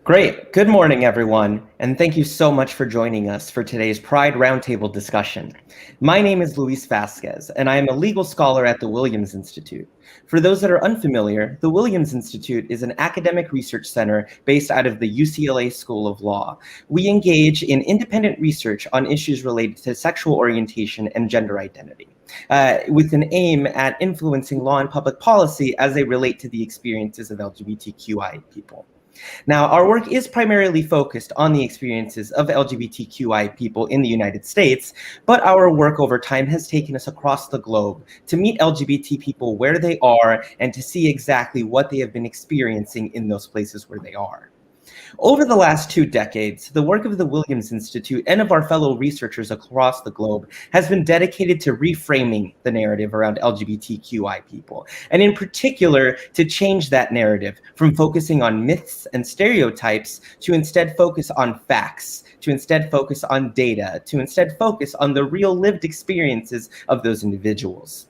Great. Good morning, everyone, and thank you so much for joining us for today's Pride Roundtable discussion. My name is Luis Vasquez, and I am a legal scholar at the Williams Institute. For those that are unfamiliar, the Williams Institute is an academic research center based out of the UCLA School of Law. We engage in independent research on issues related to sexual orientation and gender identity, with an aim at influencing law and public policy as they relate to the experiences of LGBTQI people. Now, our work is primarily focused on the experiences of LGBTQI people in the United States, but our work over time has taken us across the globe to meet LGBT people where they are and to see exactly what they have been experiencing in those places where they are. Over the last 2 decades, the work of the Williams Institute and of our fellow researchers across the globe has been dedicated to reframing the narrative around LGBTQI people, and in particular, to change that narrative from focusing on myths and stereotypes to instead focus on facts, to instead focus on data, to instead focus on the real lived experiences of those individuals.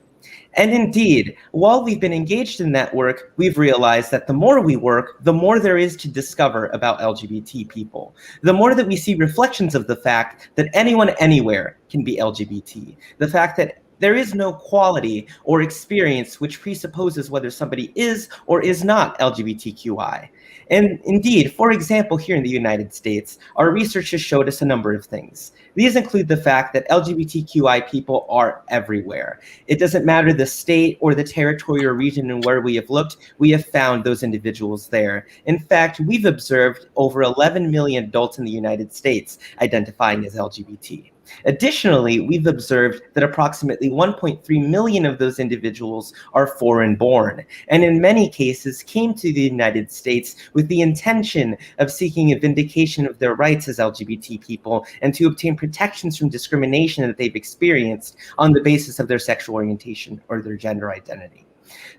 And indeed, while we've been engaged in that work, we've realized that the more we work, the more there is to discover about LGBT people. The more that we see reflections of the fact that anyone anywhere can be LGBT. The fact that there is no quality or experience which presupposes whether somebody is or is not LGBTQI. And indeed, for example, here in the United States, our research has showed us a number of things. These include the fact that LGBTQI people are everywhere. It doesn't matter the state or the territory or region in where we have looked, we have found those individuals there. In fact, we've observed over 11 million adults in the United States identifying as LGBT. Additionally, we've observed that approximately 1.3 million of those individuals are foreign-born, and in many cases came to the United States with the intention of seeking a vindication of their rights as LGBT people and to obtain protections from discrimination that they've experienced on the basis of their sexual orientation or their gender identity.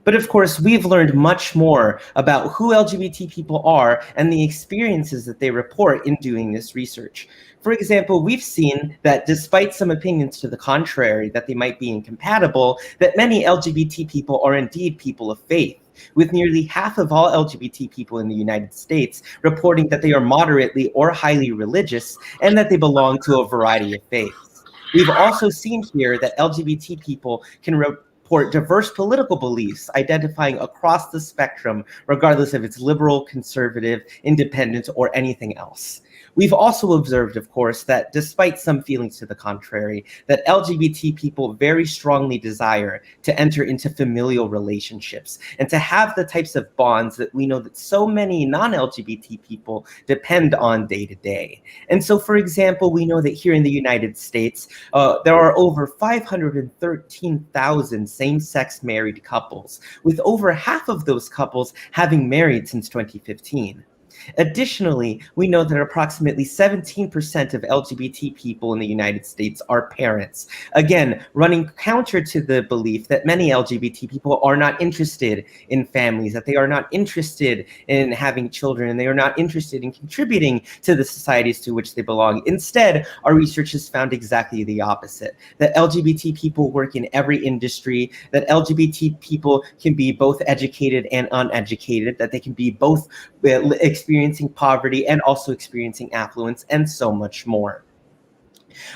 But of course, we've learned much more about who LGBT people are and the experiences that they report in doing this research. For example, we've seen that despite some opinions to the contrary, that they might be incompatible, that many LGBT people are indeed people of faith, with nearly half of all LGBT people in the United States reporting that they are moderately or highly religious and that they belong to a variety of faiths. We've also seen here that LGBT people can report diverse political beliefs, identifying across the spectrum, regardless if it's liberal, conservative, independent, or anything else. We've also observed, of course, that despite some feelings to the contrary, that LGBT people very strongly desire to enter into familial relationships and to have the types of bonds that we know that so many non-LGBT people depend on day to day. And so, for example, we know that here in the United States, there are over 513,000 same-sex married couples, with over half of those couples having married since 2015. Additionally, we know that approximately 17% of LGBT people in the United States are parents. Again, running counter to the belief that many LGBT people are not interested in families, that they are not interested in having children, and they are not interested in contributing to the societies to which they belong. Instead, our research has found exactly the opposite, that LGBT people work in every industry, that LGBT people can be both educated and uneducated, that they can be both experiencing poverty and also experiencing affluence, and so much more.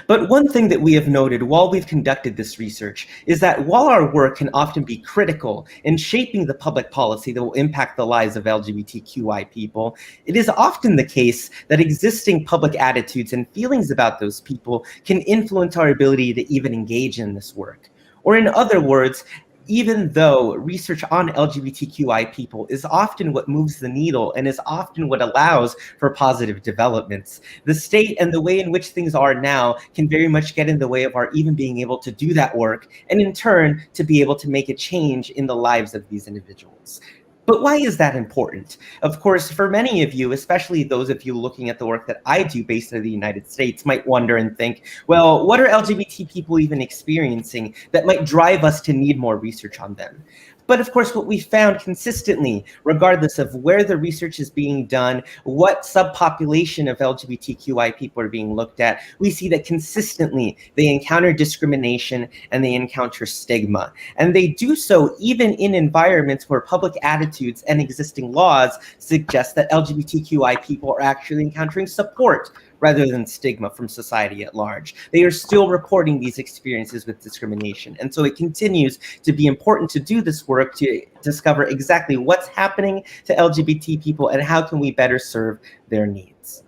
But one thing that we have noted while we've conducted this research is that while our work can often be critical in shaping the public policy that will impact the lives of LGBTQI people, it is often the case that existing public attitudes and feelings about those people can influence our ability to even engage in this work. Or in other words, even though research on LGBTQI people is often what moves the needle and is often what allows for positive developments, the state and the way in which things are now can very much get in the way of our even being able to do that work, and in turn, to be able to make a change in the lives of these individuals. But why is that important? Of course, for many of you, especially those of you looking at the work that I do based in the United States, might wonder and think, well, what are LGBT people even experiencing that might drive us to need more research on them? But of course, what we found consistently, regardless of where the research is being done, what subpopulation of LGBTQI people are being looked at, we see that consistently they encounter discrimination and they encounter stigma. And they do so even in environments where public attitudes and existing laws suggest that LGBTQI people are actually encountering support rather than stigma from society at large. They are still reporting these experiences with discrimination. And so it continues to be important to do this work to discover exactly what's happening to LGBT people and how can we better serve their needs.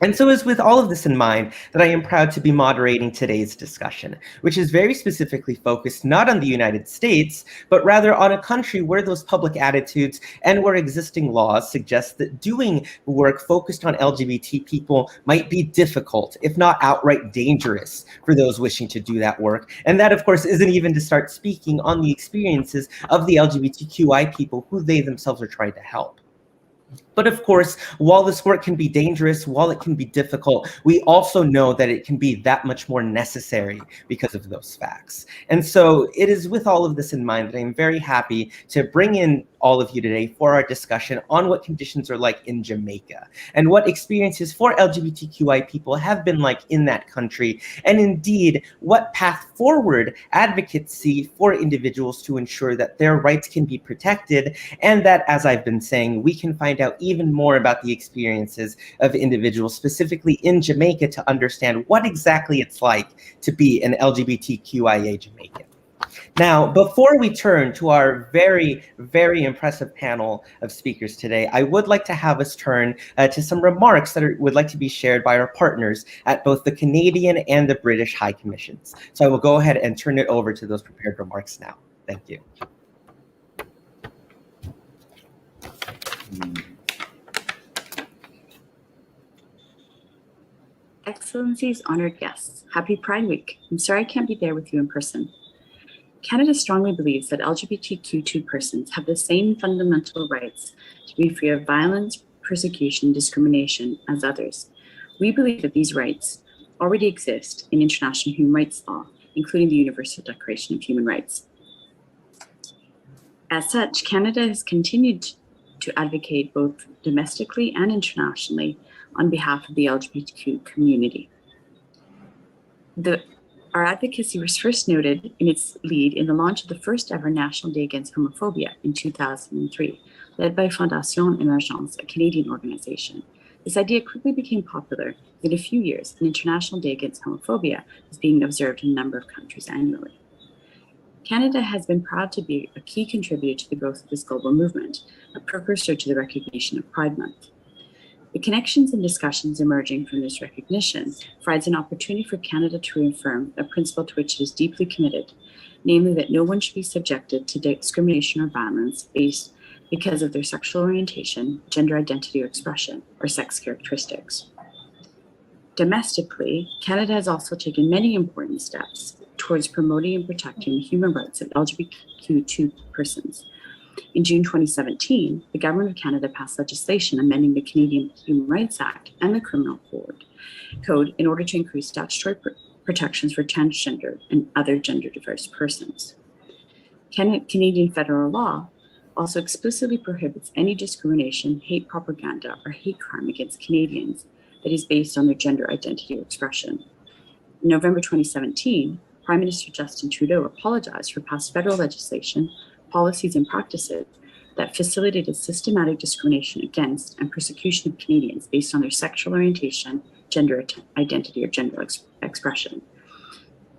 And so it's with all of this in mind that I am proud to be moderating today's discussion, which is very specifically focused not on the United States, but rather on a country where those public attitudes and where existing laws suggest that doing work focused on LGBT people might be difficult, if not outright dangerous, for those wishing to do that work. And that, of course, isn't even to start speaking on the experiences of the LGBTQI people who they themselves are trying to help. But of course, while this work can be dangerous, while it can be difficult, we also know that it can be that much more necessary because of those facts. And so it is with all of this in mind that I'm very happy to bring in all of you today for our discussion on what conditions are like in Jamaica and what experiences for LGBTQI people have been like in that country, and indeed what path forward advocates see for individuals to ensure that their rights can be protected, and that, as I've been saying, we can find out even more about the experiences of individuals specifically in Jamaica to understand what exactly it's like to be an LGBTQIA Jamaican. Now, before we turn to our very, very impressive panel of speakers today, I would like to have us turn to some remarks that would like to be shared by our partners at both the Canadian and the British High Commissions. So I will go ahead and turn it over to those prepared remarks now. Thank you. Excellencies, honored guests, happy Pride Week. I'm sorry I can't be there with you in person. Canada strongly believes that LGBTQ2 persons have the same fundamental rights to be free of violence, persecution, and discrimination as others. We believe that these rights already exist in international human rights law, including the Universal Declaration of Human Rights. As such, Canada has continued to advocate both domestically and internationally on behalf of the LGBTQ community. Our advocacy was first noted in its lead in the launch of the first ever National Day Against Homophobia in 2003, led by Fondation Emergence, a Canadian organization. This idea quickly became popular. In a few years, an International Day Against Homophobia is being observed in a number of countries annually. Canada has been proud to be a key contributor to the growth of this global movement, a precursor to the recognition of Pride Month. The connections and discussions emerging from this recognition provides an opportunity for Canada to reaffirm a principle to which it is deeply committed, namely that no one should be subjected to discrimination or violence based because of their sexual orientation, gender identity or expression, or sex characteristics. Domestically, Canada has also taken many important steps towards promoting and protecting the human rights of LGBTQ2 persons. In June 2017, the Government of Canada passed legislation amending the Canadian Human Rights Act and the Criminal Code in order to increase statutory protections for transgender and other gender diverse persons. Canadian federal law also explicitly prohibits any discrimination, hate propaganda, or hate crime against Canadians that is based on their gender identity or expression. In November 2017, Prime Minister Justin Trudeau apologized for past federal legislation, policies, and practices that facilitated systematic discrimination against and persecution of Canadians based on their sexual orientation, gender identity, or gender expression.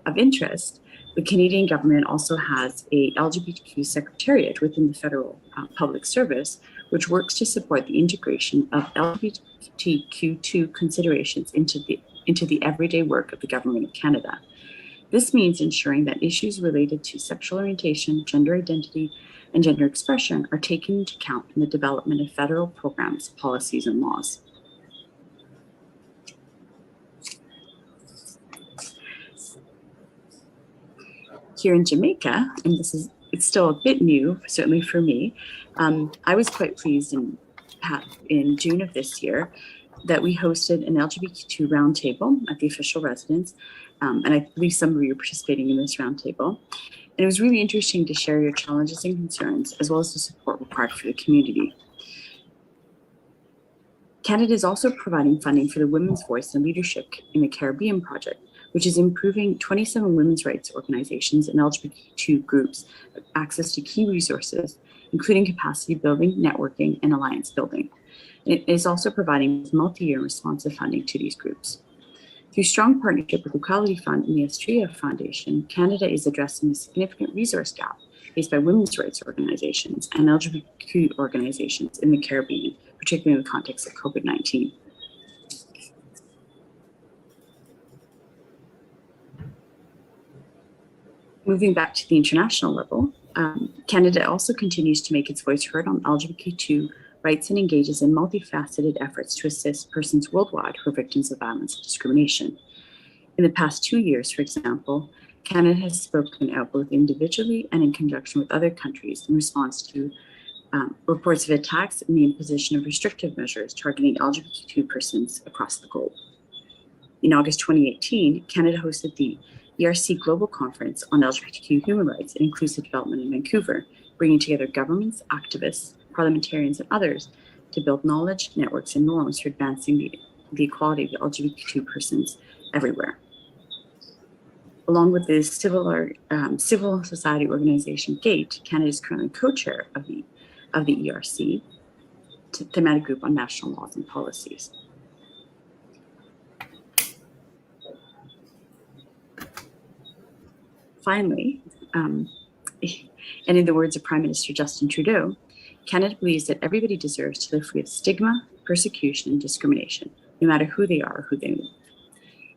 Of interest, the Canadian government also has a LGBTQ secretariat within the federal public service, which works to support the integration of LGBTQ2 considerations into the everyday work of the Government of Canada. This means ensuring that issues related to sexual orientation, gender identity, and gender expression are taken into account in the development of federal programs, policies, and laws. Here in Jamaica, and it's still a bit new, certainly for me, I was quite pleased in June of this year that we hosted an LGBTQ roundtable at the official residence and I believe some of you are participating in this roundtable. And it was really interesting to share your challenges and concerns, as well as the support required for the community. Canada is also providing funding for the Women's Voice and Leadership in the Caribbean project, which is improving 27 women's rights organizations and LGBTQ groups access to key resources, including capacity building, networking, and alliance building. It is also providing multi-year responsive funding to these groups. Through strong partnership with the Equality Fund and the Astraea Foundation, Canada is addressing the significant resource gap faced by women's rights organizations and LGBTQ organizations in the Caribbean, particularly in the context of COVID-19. Moving back to the international level, Canada also continues to make its voice heard on LGBTQ rights and engages in multifaceted efforts to assist persons worldwide who are victims of violence and discrimination. In the past 2 years, for example, Canada has spoken out both individually and in conjunction with other countries in response to reports of attacks and the imposition of restrictive measures targeting LGBTQ persons across the globe. In August 2018, Canada hosted the ERC Global Conference on LGBTQ human rights and inclusive development in Vancouver, bringing together governments, activists, parliamentarians, and others to build knowledge, networks, and norms for advancing the equality of LGBTQ persons everywhere. Along with the civil society organization GATE, Canada is currently co-chair of the ERC, thematic group on national laws and policies. Finally, and in the words of Prime Minister Justin Trudeau, Canada believes that everybody deserves to live free of stigma, persecution, and discrimination, no matter who they are or who they live.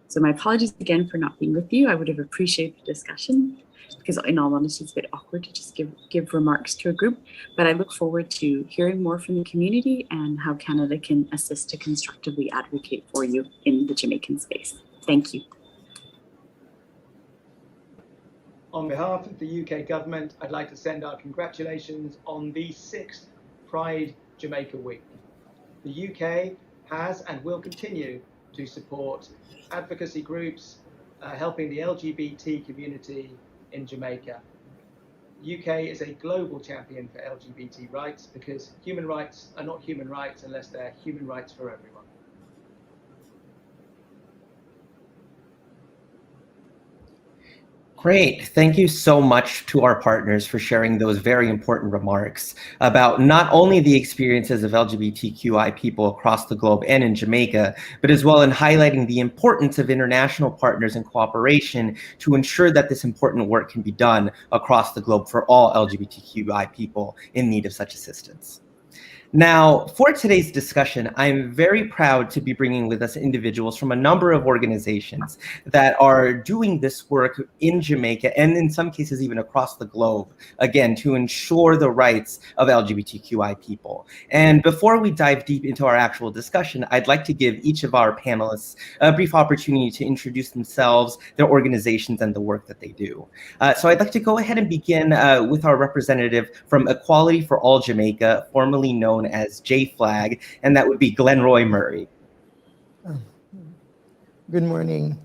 So my apologies again for not being with you. I would have appreciated the discussion, because in all honesty, it's a bit awkward to just give remarks to a group, but I look forward to hearing more from the community and how Canada can assist to constructively advocate for you in the Jamaican space. Thank you. On behalf of the UK government, I'd like to send our congratulations on the 6th Pride Jamaica Week. The UK has and will continue to support advocacy groups helping the LGBT community in Jamaica. The UK is a global champion for LGBT rights because human rights are not human rights unless they're human rights for everyone. Great. Thank you so much to our partners for sharing those very important remarks about not only the experiences of LGBTQI people across the globe and in Jamaica, but as well in highlighting the importance of international partners and cooperation to ensure that this important work can be done across the globe for all LGBTQI people in need of such assistance. Now, for today's discussion, I'm very proud to be bringing with us individuals from a number of organizations that are doing this work in Jamaica and in some cases even across the globe, again, to ensure the rights of LGBTQI people. And before we dive deep into our actual discussion, I'd like to give each of our panelists a brief opportunity to introduce themselves, their organizations, and the work that they do. So I'd like to go ahead and begin with our representative from Equality for All Jamaica, formerly known as JFLAG, and that would be Glenroy Murray. Good morning,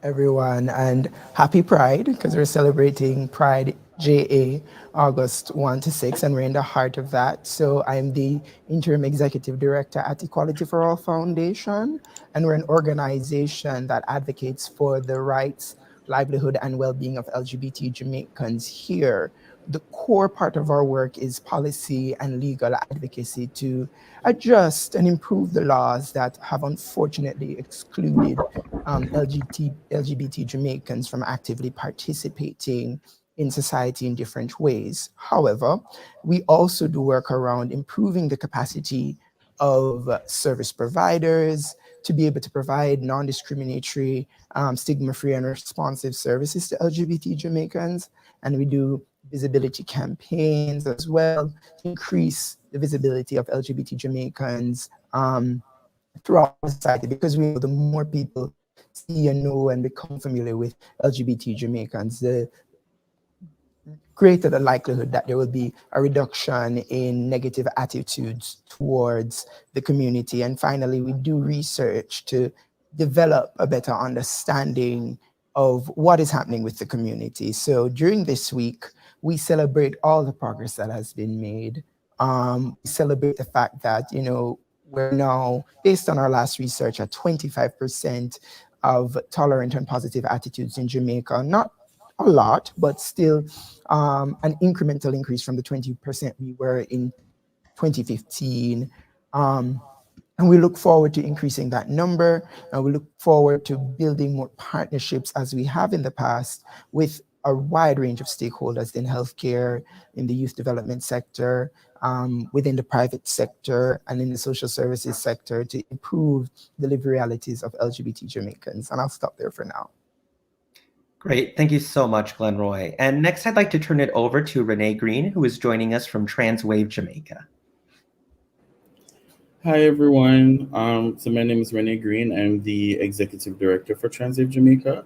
everyone, and happy Pride, because we're celebrating Pride JA August 1 to 6, and we're in the heart of that. So I'm the Interim Executive Director at Equality for All Foundation, and we're an organization that advocates for the rights, livelihood, and well-being of LGBT Jamaicans here. The core part of our work is policy and legal advocacy to adjust and improve the laws that have unfortunately excluded LGBT Jamaicans from actively participating in society in different ways. However, we also do work around improving the capacity of service providers to be able to provide non-discriminatory, stigma-free and responsive services to LGBT Jamaicans. And we do visibility campaigns as well to increase the visibility of LGBT Jamaicans throughout society, because we know the more people see and know and become familiar with LGBT Jamaicans, the greater the likelihood that there will be a reduction in negative attitudes towards the community. And finally, we do research to develop a better understanding of what is happening with the community. So during this week, we celebrate all the progress that has been made. We celebrate the fact that, we're now, based on our last research, at 25% of tolerant and positive attitudes in Jamaica. Not a lot, but still an incremental increase from the 20% we were in 2015. And we look forward to increasing that number, and we look forward to building more partnerships as we have in the past with a wide range of stakeholders in healthcare, in the youth development sector, within the private sector, and in the social services sector to improve the lived realities of LGBT Jamaicans. And I'll stop there for now. Great. Thank you so much, Glenroy. And next, I'd like to turn it over to Renee Green, who is joining us from Transwave Jamaica. Hi, everyone. So my name is Renee Green. I'm the Executive Director for Transwave Jamaica.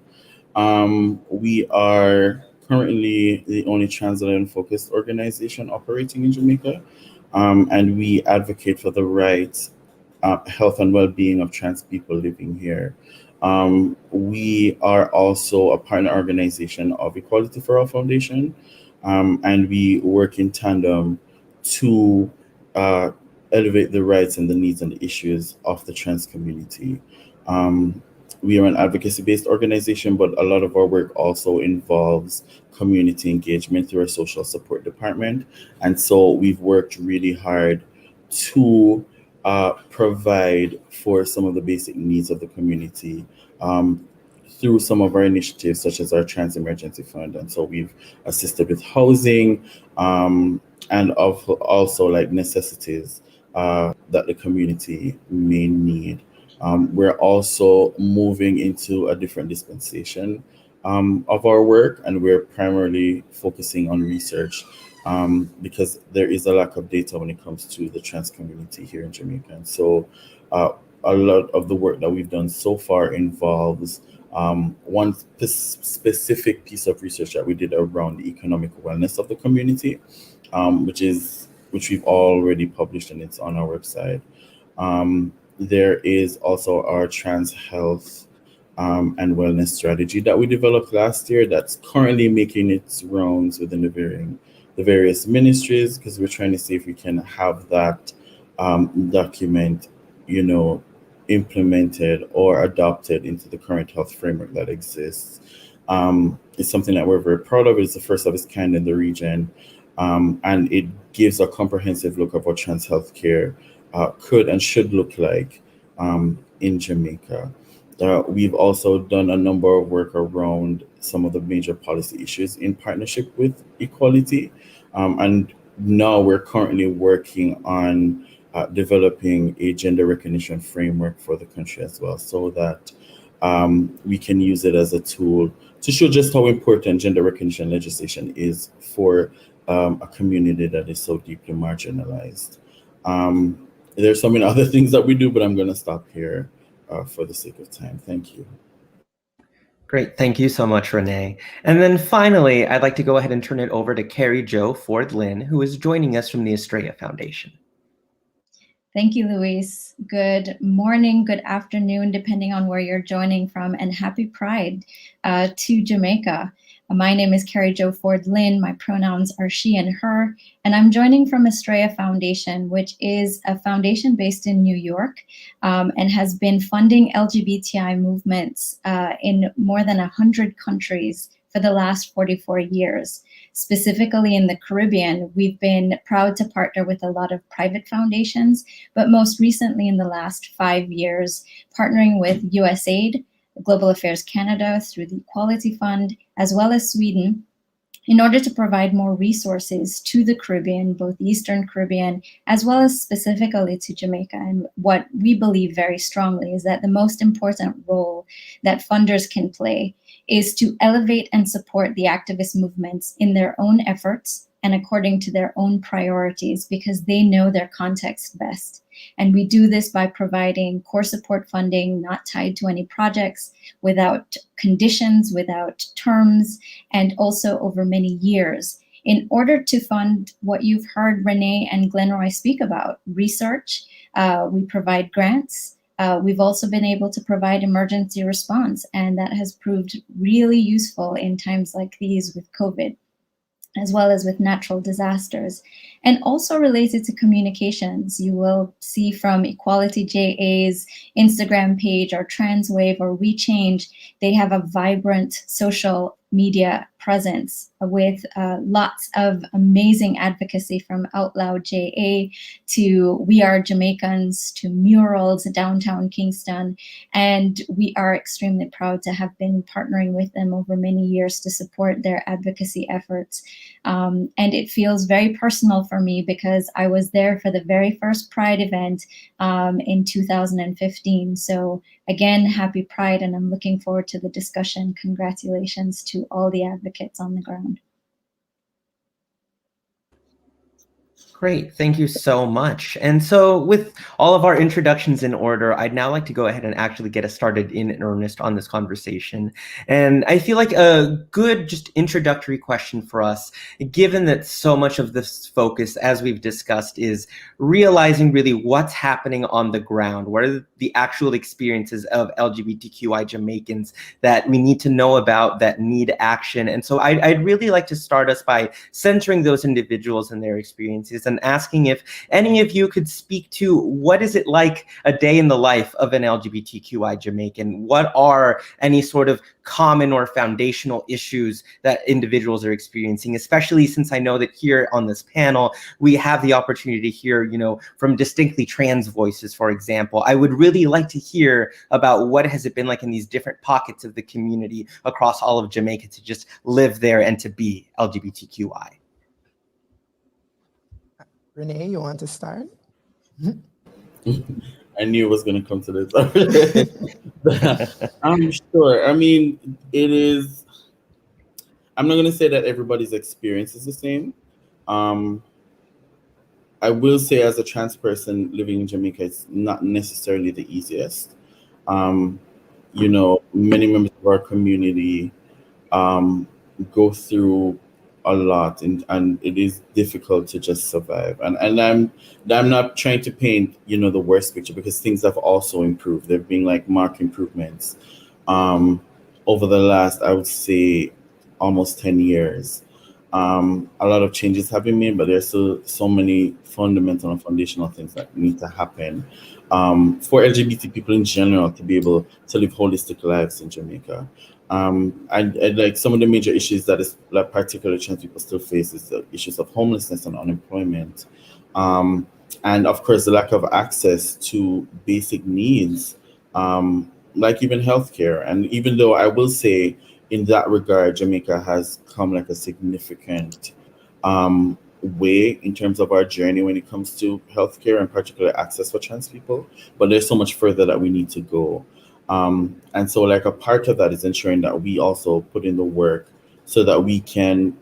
We are currently the only transgender-focused organization operating in Jamaica, and we advocate for the rights, health, and well-being of trans people living here. We are also a partner organization of Equality for All Foundation, and we work in tandem to elevate the rights and the needs and the issues of the trans community. We are an advocacy-based organization, but a lot of our work also involves community engagement through our social support department. And so we've worked really hard to provide for some of the basic needs of the community through some of our initiatives, such as our Trans Emergency Fund. And so we've assisted with housing and of also like necessities that the community may need. We're also moving into a different dispensation of our work, and we're primarily focusing on research because there is a lack of data when it comes to the trans community here in Jamaica. And so a lot of the work that we've done so far involves one specific piece of research that we did around the economic wellness of the community, which we've already published, and it's on our website. There is also our trans health and wellness strategy that we developed last year that's currently making its rounds within the various ministries, because we're trying to see if we can have that document, implemented or adopted into the current health framework that exists. It's something that we're very proud of. It's the first of its kind in the region. And it gives a comprehensive look of what trans healthcare could and should look like in Jamaica. We've also done a number of work around some of the major policy issues in partnership with equality. And now we're currently working on developing a gender recognition framework for the country as well, so that we can use it as a tool to show just how important gender recognition legislation is for a community that is so deeply marginalized. There's so many other things that we do, but I'm going to stop here for the sake of time. Thank you. Great. Thank you so much, Renee. And then finally, I'd like to go ahead and turn it over to Carrie Jo Ford Lynn, who is joining us from the Astraea Foundation. Thank you, Luis. Good morning, good afternoon, depending on where you're joining from, and happy Pride to Jamaica. My name is Carrie Jo Ford Lynn. My pronouns are she and her, and I'm joining from Astraea Foundation, which is a foundation based in New York and has been funding LGBTI movements in more than 100 countries for the last 44 years. Specifically in the Caribbean, we've been proud to partner with a lot of private foundations, but most recently in the last 5 years, partnering with USAID, Global Affairs Canada through the Equality Fund, as well as Sweden, in order to provide more resources to the Caribbean, both Eastern Caribbean, as well as specifically to Jamaica. And what we believe very strongly is that the most important role that funders can play is to elevate and support the activist movements in their own efforts and according to their own priorities, because they know their context best. And we do this by providing core support funding not tied to any projects, without conditions, without terms, and also over many years, in order to fund what you've heard Renee and Glenroy speak about, research. We provide grants, We've also been able to provide emergency response, and that has proved really useful in times like these with COVID, as well as with natural disasters. And also related to communications, you will see from Equality JA's Instagram page or Transwave or WeChange, they have a vibrant social media presence with lots of amazing advocacy from Out Loud JA to We Are Jamaicans to murals downtown Kingston. And we are extremely proud to have been partnering with them over many years to support their advocacy efforts. And it feels very personal for me because I was there for the very first Pride event in 2015. So again, happy Pride, and I'm looking forward to the discussion. Congratulations to all the advocates on the ground. Great, thank you so much. And so with all of our introductions in order, I'd now like to go ahead and actually get us started in earnest on this conversation. And I feel like a good just introductory question for us, given that so much of this focus, as we've discussed, is realizing really what's happening on the ground. What are the actual experiences of LGBTQI Jamaicans that we need to know about, that need action? And so I'd really like to start us by centering those individuals and their experiences and asking if any of you could speak to what is it like a day in the life of an LGBTQI Jamaican? What are any sort of common or foundational issues that individuals are experiencing, especially since I know that here on this panel, we have the opportunity to hear, from distinctly trans voices, for example. I would really like to hear about what has it been like in these different pockets of the community across all of Jamaica to just live there and to be LGBTQI. Renee, you want to start? I knew it was going to come to this. I'm sure. I mean, it is. I'm not going to say that everybody's experience is the same. I will say, as a trans person living in Jamaica, it's not necessarily the easiest. Many members of our community go through a lot, and it is difficult to just survive. And I'm not trying to paint the worst picture, because things have also improved. There've been like marked improvements over the last, I would say, almost 10 years. A lot of changes have been made, but there's still so many fundamental and foundational things that need to happen for LGBT people in general to be able to live holistic lives in Jamaica. And like some of the major issues that particularly trans people still face is the issues of homelessness and unemployment. And of course, the lack of access to basic needs, like even healthcare. And even though I will say in that regard, Jamaica has come like a significant way in terms of our journey when it comes to healthcare and particularly access for trans people, but there's so much further that we need to go. And so like a part of that is ensuring that we also put in the work so that we can,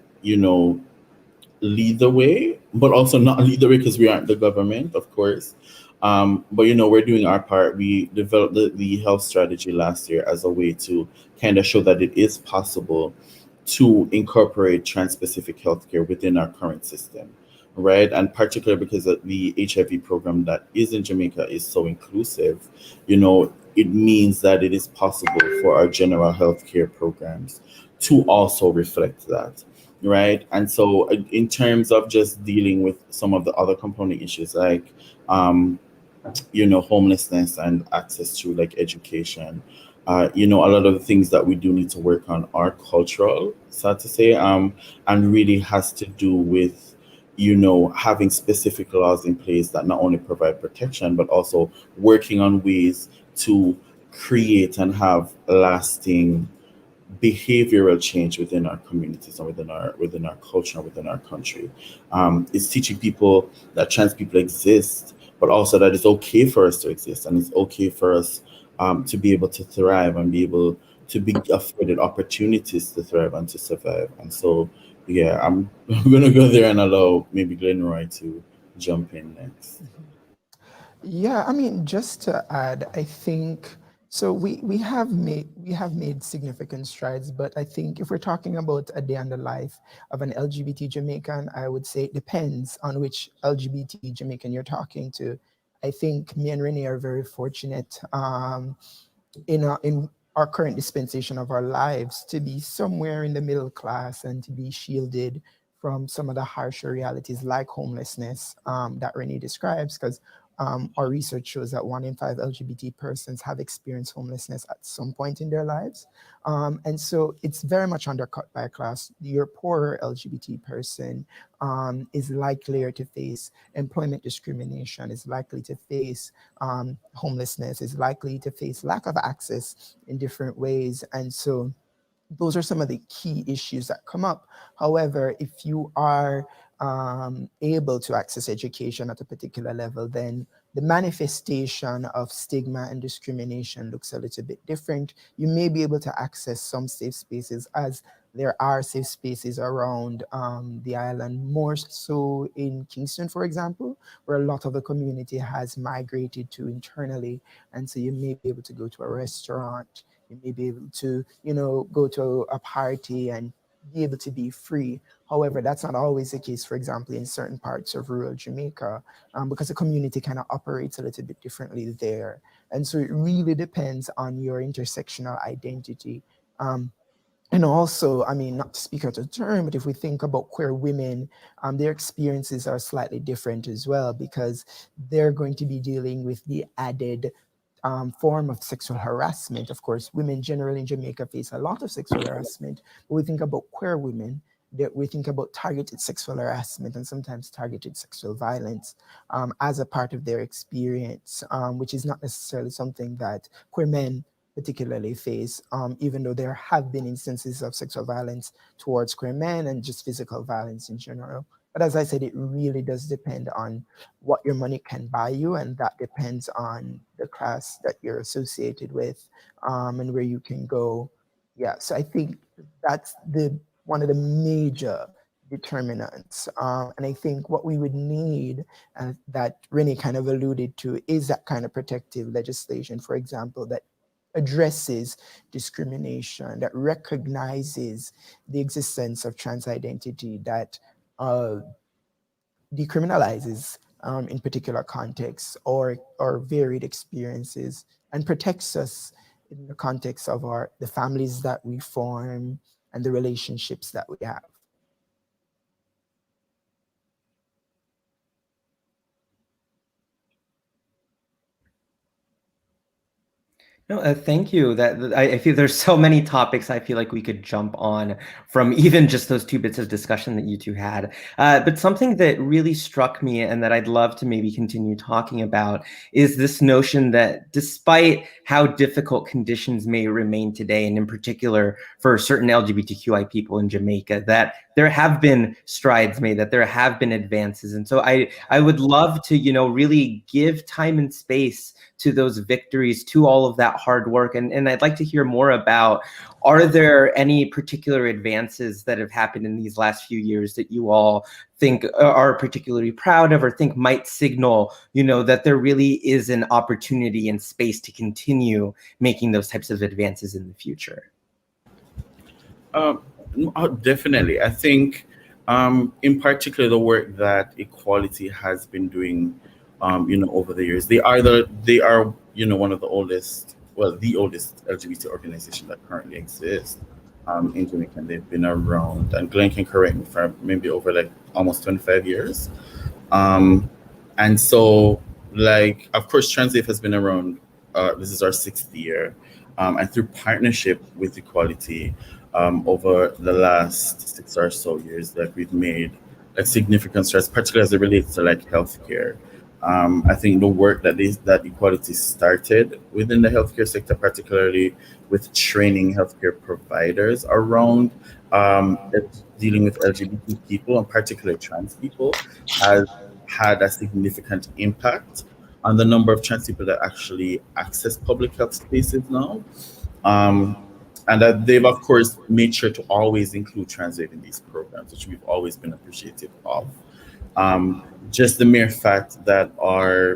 lead the way, but also not lead the way because we aren't the government, of course. But we're doing our part. We developed the health strategy last year as a way to kind of show that it is possible to incorporate trans-specific healthcare within our current system, right? And particularly because the HIV program that is in Jamaica is so inclusive, it means that it is possible for our general healthcare programs to also reflect that, right? And so in terms of just dealing with some of the other component issues like homelessness and access to like education, a lot of the things that we do need to work on are cultural, sad to say, and really has to do with having specific laws in place that not only provide protection but also working on ways to create and have lasting behavioral change within our communities and within our culture and within our country. It's teaching people that trans people exist, but also that it's okay for us to exist, and it's okay for us to be able to thrive and be able to be afforded opportunities to thrive and to survive. And so, yeah, I'm going to go there and allow maybe Glenroy to jump in next. Yeah, I mean, just to add, I think so. We have made significant strides, but I think if we're talking about a day in the life of an LGBT Jamaican, I would say it depends on which LGBT Jamaican you're talking to. I think me and Renee are very fortunate in our current dispensation of our lives to be somewhere in the middle class and to be shielded from some of the harsher realities like homelessness that Renee describes, because our research shows that 1 in 5 LGBT persons have experienced homelessness at some point in their lives. And so it's very much undercut by class. Your poorer LGBT person is likelier to face employment discrimination, is likely to face homelessness, is likely to face lack of access in different ways. And so those are some of the key issues that come up. However, if you are able to access education at a particular level, then the manifestation of stigma and discrimination looks a little bit different. You may be able to access some safe spaces, as there are safe spaces around the island, more so in Kingston, for example, where a lot of the community has migrated to internally. And so you may be able to go to a restaurant, you may be able to, go to a party and be able to be free. However, that's not always the case, for example, in certain parts of rural Jamaica, because the community kind of operates a little bit differently there. And so it really depends on your intersectional identity. And also, I mean, not to speak out of turn, but if we think about queer women, their experiences are slightly different as well, because they're going to be dealing with the added form of sexual harassment. Of course, women generally in Jamaica face a lot of sexual harassment, but we think about queer women, that we think about targeted sexual harassment and sometimes targeted sexual violence as a part of their experience, which is not necessarily something that queer men particularly face, even though there have been instances of sexual violence towards queer men and just physical violence in general. But as I said, it really does depend on what your money can buy you, and that depends on the class that you're associated with and where you can go. Yeah, so I think that's one of the major determinants. And I think what we would need, that Renee kind of alluded to, is that kind of protective legislation, for example, that addresses discrimination, that recognizes the existence of trans identity, that decriminalizes in particular contexts or varied experiences, and protects us in the context of the families that we form and the relationships that we have. No, thank you. I feel there's so many topics I feel like we could jump on from even just those 2 bits of discussion that you two had. But something that really struck me and that I'd love to maybe continue talking about is this notion that despite how difficult conditions may remain today, and in particular for certain LGBTQI people in Jamaica, that there have been strides made, that there have been advances. And so I would love to, really give time and space to those victories, to all of that hard work. And I'd like to hear more about, are there any particular advances that have happened in these last few years that you all think are particularly proud of, or think might signal, that there really is an opportunity and space to continue making those types of advances in the future? Definitely. I think, in particular, the work that Equality has been doing, over the years. They are, one of the oldest, the oldest LGBT organization that currently exists in Jamaica. They've been around, and Glenn can correct me, for maybe over like almost 25 years. And so, of course, Translife has been around. This is our 6th year, and through partnership with Equality, over the last 6 or so years, we've made significant strides, particularly as it relates to healthcare. I think the work that Equality started within the healthcare sector, particularly with training healthcare providers around dealing with LGBT people, and particularly trans people, has had a significant impact on the number of trans people that actually access public health spaces now. And that they've, of course, made sure to always include Translife in these programs, which we've always been appreciative of. Just the mere fact that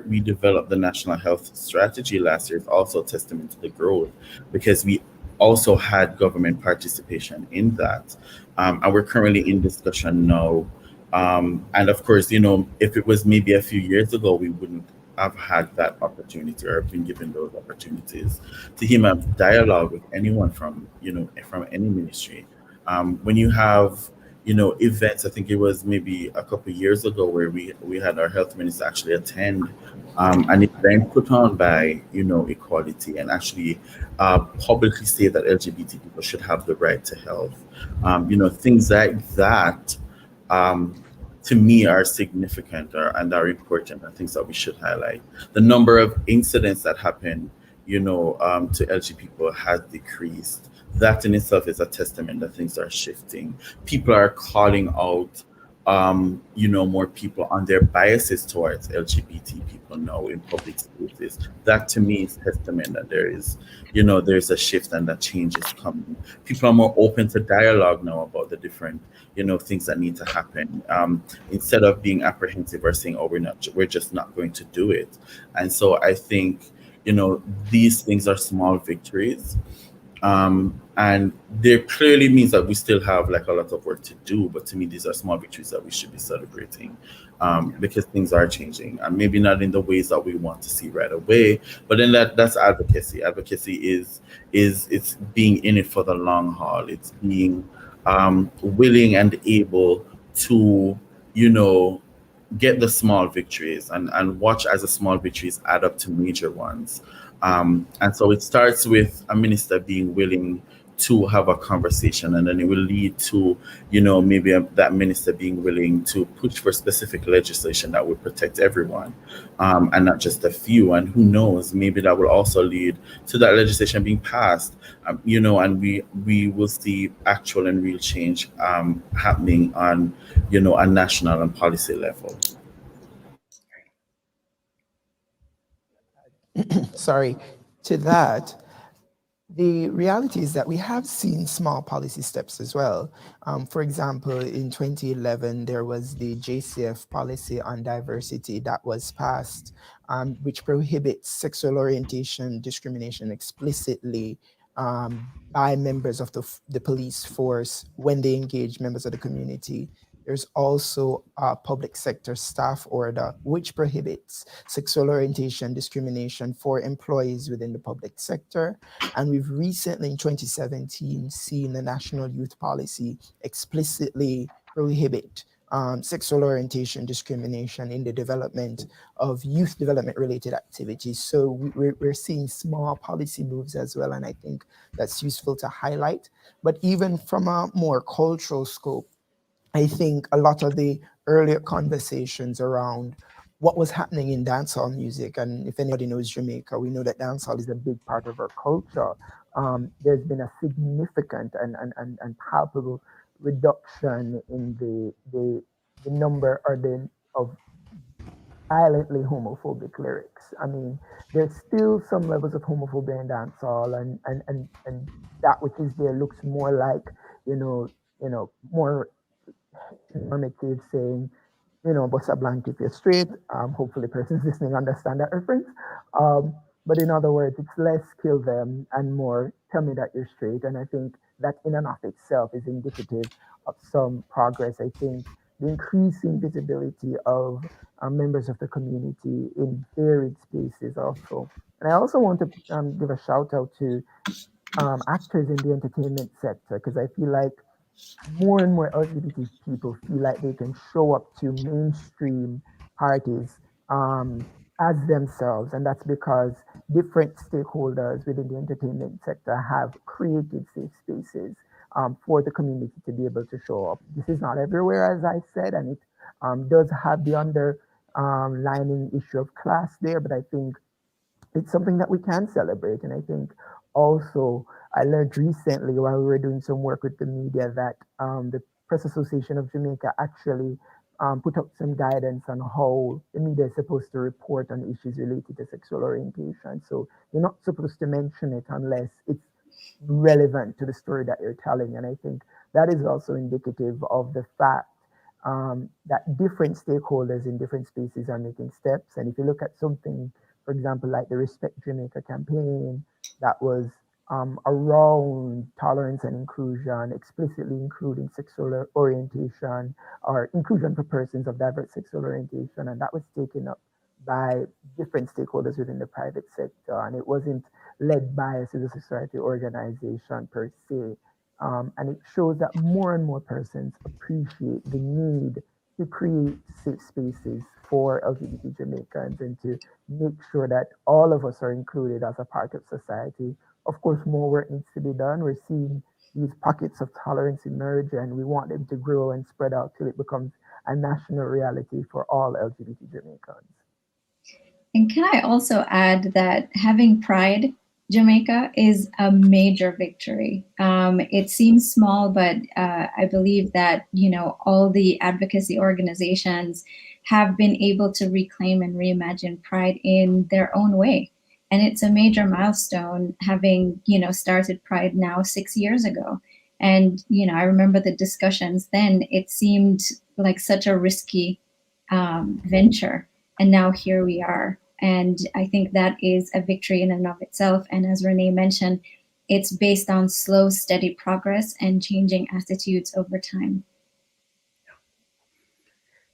we developed the National Health Strategy last year is also a testament to the growth, because we also had government participation in that. And we're currently in discussion now. And of course, if it was maybe a few years ago, we wouldn't I've had that opportunity or been given those opportunities to even have dialogue with anyone from, from any ministry. When you have, events, I think it was maybe a couple of years ago where we had our health minister actually attend an event put on by, Equality, and actually publicly say that LGBT people should have the right to health. Things like that, um, to me, are significant, and are important, and things that we should highlight. The number of incidents that happen, to LGBT people has decreased. That in itself is a testament that things are shifting. People are calling out, more people on their biases towards LGBT people now in public spaces. That to me is testament that there's a shift and that change is coming. People are more open to dialogue now about the different, things that need to happen. Instead of being apprehensive or saying, "Oh, we're just not going to do it." And so I think, these things are small victories, and there clearly means that we still have like a lot of work to do, but to me these are small victories that we should be celebrating, because things are changing, and maybe not in the ways that we want to see right away, but then that's advocacy is it's being in it for the long haul. It's being willing and able to, you know get the small victories, and watch as the small victories add up to major ones. And so it starts with a minister being willing to have a conversation, and then it will lead to, maybe that minister being willing to push for specific legislation that would protect everyone, and not just a few. And who knows, maybe that will also lead to that legislation being passed, and we will see actual and real change happening on, a national and policy level. Sorry, to that, the reality is that we have seen small policy steps as well. For example, in 2011, there was the JCF policy on diversity that was passed, which prohibits sexual orientation discrimination explicitly, by members of the police force when they engage members of the community. There's also a public sector staff order which prohibits sexual orientation discrimination for employees within the public sector. And we've recently, in 2017, seen the National Youth Policy explicitly prohibit sexual orientation discrimination in the development of youth development related activities. So we're seeing small policy moves as well, and I think that's useful to highlight. But even from a more cultural scope, I think a lot of the earlier conversations around what was happening in dancehall music, and if anybody knows Jamaica, we know that dancehall is a big part of our culture. There's been a significant and palpable reduction in the number or the of violently homophobic lyrics. I mean, there's still some levels of homophobia in dancehall, and that which is there looks more like, more normative, saying, bossa blank if you're straight. Hopefully persons listening understand that reference. But in other words, it's less kill them and more tell me that you're straight. And I think that in and of itself is indicative of some progress. I think the increasing visibility of members of the community in varied spaces also. And I also want to give a shout out to actors in the entertainment sector, because I feel like more and more LGBT people feel like they can show up to mainstream parties as themselves. And that's because different stakeholders within the entertainment sector have created safe spaces for the community to be able to show up. This is not everywhere, as I said, and it does have the underlining issue of class there, but I think it's something that we can celebrate. And I think also I learned recently while we were doing some work with the media that the Press Association of Jamaica actually put up some guidance on how the media is supposed to report on issues related to sexual orientation. So you're not supposed to mention it unless it's relevant to the story that you're telling. And I think that is also indicative of the fact that different stakeholders in different spaces are making steps. And if you look at something, for example, like the Respect Jamaica campaign that was around tolerance and inclusion, explicitly including sexual orientation or inclusion for persons of diverse sexual orientation, and that was taken up by different stakeholders within the private sector, and it wasn't led by a civil society organization per se. And it shows that more and more persons appreciate the need to create safe spaces for LGBT Jamaicans and to make sure that all of us are included as a part of society. Of course, more work needs to be done. We're seeing these pockets of tolerance emerge, and we want them to grow and spread out till it becomes a national reality for all LGBT Jamaicans. And can I also add that having Pride Jamaica is a major victory. It seems small, but I believe that, you know, all the advocacy organizations have been able to reclaim and reimagine Pride in their own way. And it's a major milestone having, you know, started Pride now 6 years ago. And, you know, I remember the discussions then, it seemed like such a risky venture. And now here we are. And I think that is a victory in and of itself. And as Renee mentioned, it's based on slow, steady progress and changing attitudes over time.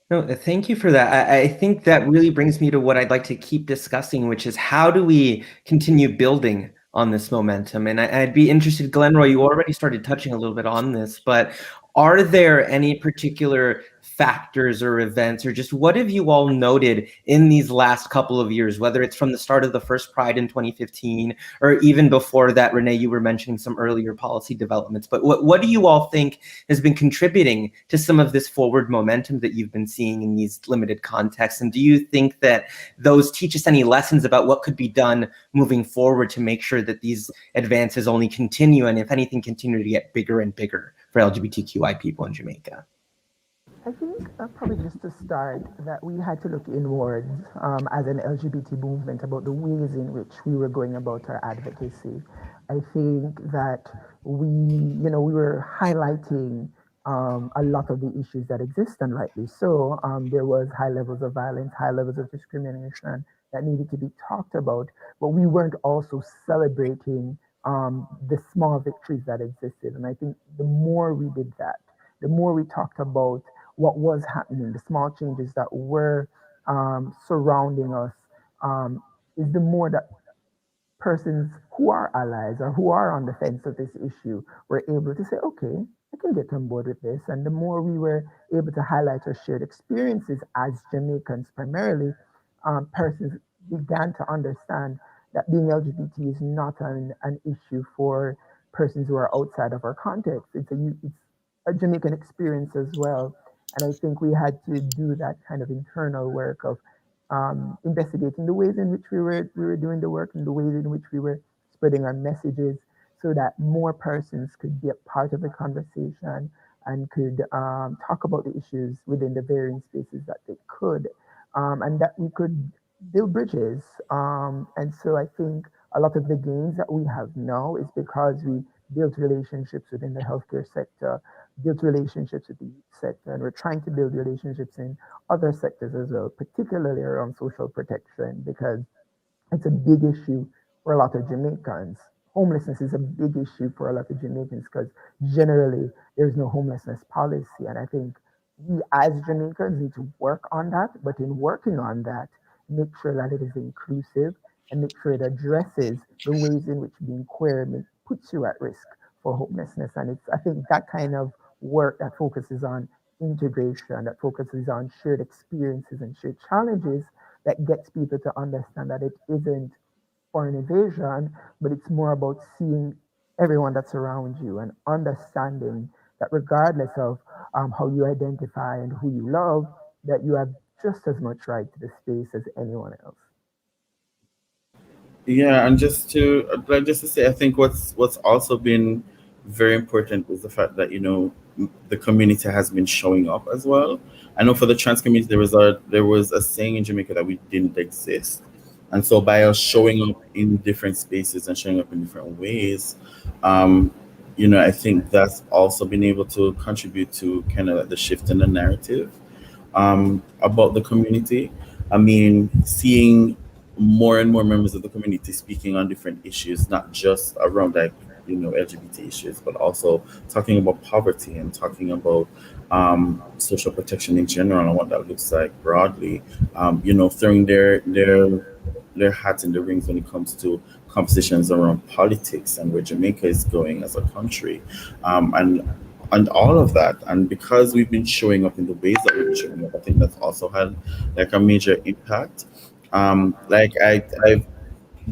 No, thank you for that. I think that really brings me to what I'd like to keep discussing, which is how do we continue building on this momentum? And I'd be interested, Glenroy, you already started touching a little bit on this, but are there any particular factors or events, or just what have you all noted in these last couple of years, whether it's from the start of the first Pride in 2015, or even before that? Renee, you were mentioning some earlier policy developments, but what do you all think has been contributing to some of this forward momentum that you've been seeing in these limited contexts? And do you think that those teach us any lessons about what could be done moving forward to make sure that these advances only continue, and if anything, continue to get bigger and bigger for LGBTQI people in Jamaica? I think probably just to start that we had to look inwards as an LGBT movement about the ways in which we were going about our advocacy. I think that we were highlighting a lot of the issues that exist, and rightly so. There was high levels of violence, high levels of discrimination that needed to be talked about, but we weren't also celebrating the small victories that existed. And I think the more we did that, the more we talked about what was happening, the small changes that were surrounding us, is the more that persons who are allies or who are on the fence of this issue were able to say, okay, I can get on board with this. And the more we were able to highlight our shared experiences as Jamaicans primarily, persons began to understand that being LGBT is not an issue for persons who are outside of our context. It's a Jamaican experience as well. And I think we had to do that kind of internal work of investigating the ways in which we were doing the work and the ways in which we were spreading our messages, so that more persons could be a part of the conversation and could talk about the issues within the varying spaces that they could, and that we could build bridges. And so I think a lot of the gains that we have now is because we built relationships within the healthcare sector, built relationships with the youth sector, and we're trying to build relationships in other sectors as well, particularly around social protection, because it's a big issue for a lot of Jamaicans. Homelessness is a big issue for a lot of Jamaicans because generally there's no homelessness policy. And I think we as Jamaicans need to work on that, but in working on that, make sure that it is inclusive and make sure it addresses the ways in which being queer puts you at risk for homelessness. And I think that kind of work that focuses on integration, that focuses on shared experiences and shared challenges, that gets people to understand that it isn't for an invasion, but it's more about seeing everyone that's around you and understanding that regardless of how you identify and who you love, that you have just as much right to the space as anyone else. Yeah, and just to say, I think what's also been very important is the fact that the community has been showing up as well. I know for the trans community there was a saying in Jamaica that we didn't exist, and so by us showing up in different spaces and showing up in different ways, I think that's also been able to contribute to kind of like the shift in the narrative about the community. I mean, seeing more and more members of the community speaking on different issues, not just around LGBT issues, but also talking about poverty and talking about social protection in general and what that looks like broadly. Throwing their hats in the rings when it comes to conversations around politics and where Jamaica is going as a country, and all of that. And because we've been showing up in the ways that we've been showing up, I think that's also had like a major impact. I've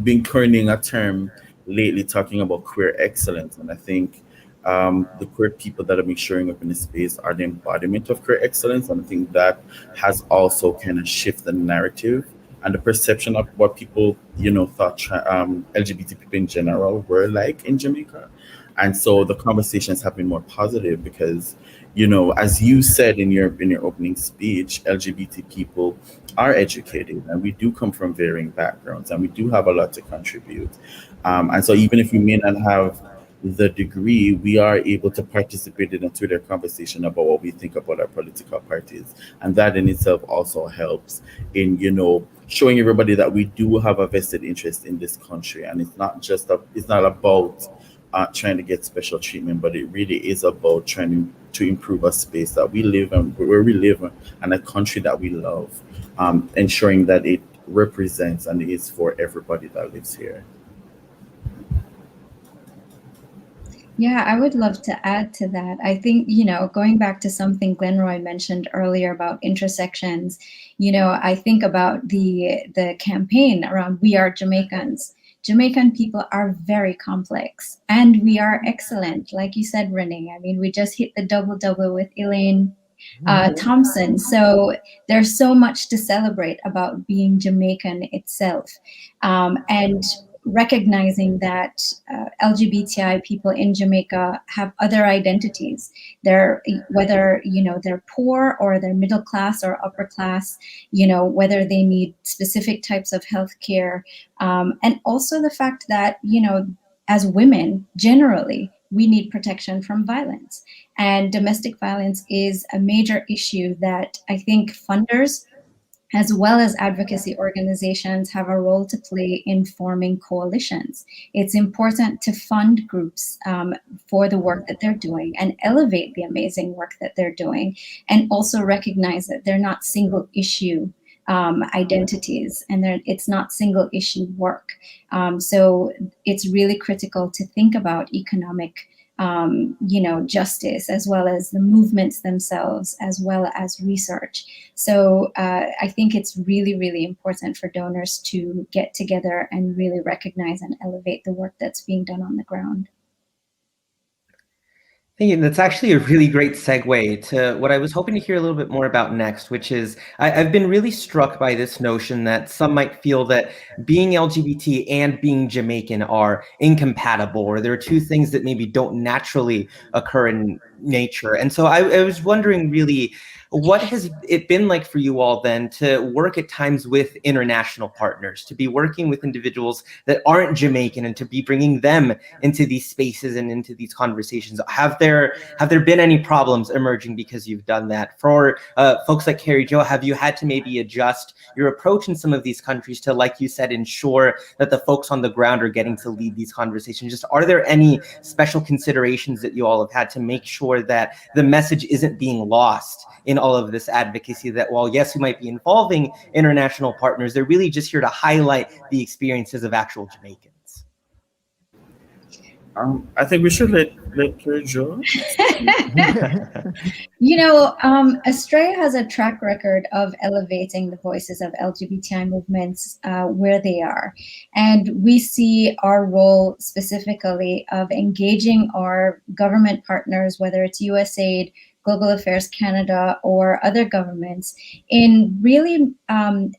been coining a term lately talking about queer excellence, and I think the queer people that have been showing up in the space are the embodiment of queer excellence, and I think that has also kind of shifted the narrative and the perception of what people thought LGBT people in general were like in Jamaica. And so the conversations have been more positive because, as you said in your opening speech, LGBT people are educated and we do come from varying backgrounds and we do have a lot to contribute. And so even if we may not have the degree, we are able to participate in a Twitter conversation about what we think about our political parties. And that in itself also helps in, showing everybody that we do have a vested interest in this country. And it's not about trying to get special treatment, but it really is about trying to improve a space that we live and where we live and a country that we love, ensuring that it represents and is for everybody that lives here. Yeah, I would love to add to that. I think, going back to something Glenroy mentioned earlier about intersections, I think about the campaign around We Are Jamaicans. Jamaican people are very complex and we are excellent. Like you said, Renee, I mean, we just hit the double with Elaine Thompson. So there's so much to celebrate about being Jamaican itself. And recognizing that LGBTI people in Jamaica have other identities. Whether they're poor or they're middle class or upper class, whether they need specific types of healthcare, and also the fact that as women generally we need protection from violence, and domestic violence is a major issue that I think funders as well as advocacy organizations have a role to play in forming coalitions. It's important to fund groups for the work that they're doing and elevate the amazing work that they're doing, and also recognize that they're not single issue identities and it's not single issue work. So it's really critical to think about economic justice, as well as the movements themselves, as well as research. So I think it's really, really important for donors to get together and really recognize and elevate the work that's being done on the ground. Thank you. That's actually a really great segue to what I was hoping to hear a little bit more about next, which is I've been really struck by this notion that some might feel that being LGBT and being Jamaican are incompatible, or there are two things that maybe don't naturally occur in nature. And so I was wondering really, what has it been like for you all then to work at times with international partners, to be working with individuals that aren't Jamaican and to be bringing them into these spaces and into these conversations? Have there been any problems emerging because you've done that? For folks like Carrie Jo, have you had to maybe adjust your approach in some of these countries to, like you said, ensure that the folks on the ground are getting to lead these conversations? Just are there any special considerations that you all have had to make sure that the message isn't being lost in all of this advocacy, that while yes, we might be involving international partners, they're really just here to highlight the experiences of actual Jamaicans? I think we should let Carrie Jo. Astraea has a track record of elevating the voices of LGBTI movements where they are. And we see our role specifically of engaging our government partners, whether it's USAID, Global Affairs Canada, or other governments, in really